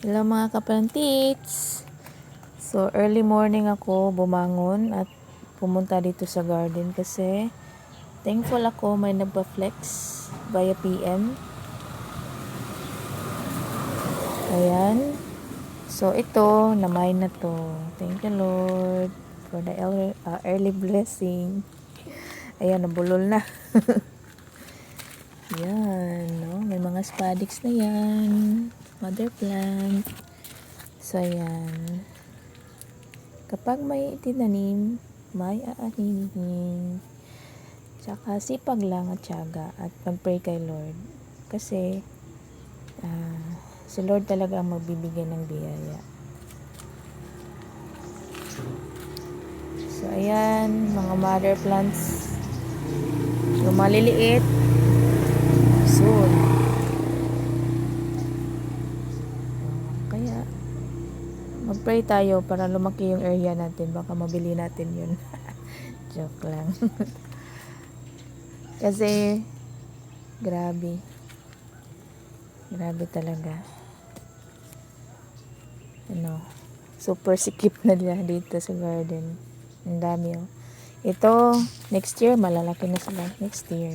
Hello mga kaplantits! So early morning ako bumangon at pumunta dito sa garden kasi thankful ako may nagpa-flex via PM. Ayan. So ito, na-mine na to. Thank you Lord for the early blessing. Ayan, nabulol na. Yan, no? May mga spadix na yan. Mother plant. So, ayan. Kapag may itinanim, may aanihin. Tsaka sipag lang at tiyaga at mag-pray kay Lord. Kasi, si Lord talaga ang magbibigay ng biyaya. So, ayan, mga mother plants. Yung maliliit, soon. Kaya, mag-pray tayo para lumaki yung area natin. Baka mabili natin yun. Joke lang. Kasi, grabe. Grabe talaga. Super sikip na nila dito sa garden. Ang dami oh. Ito, next year, malalaki na sila. Next year.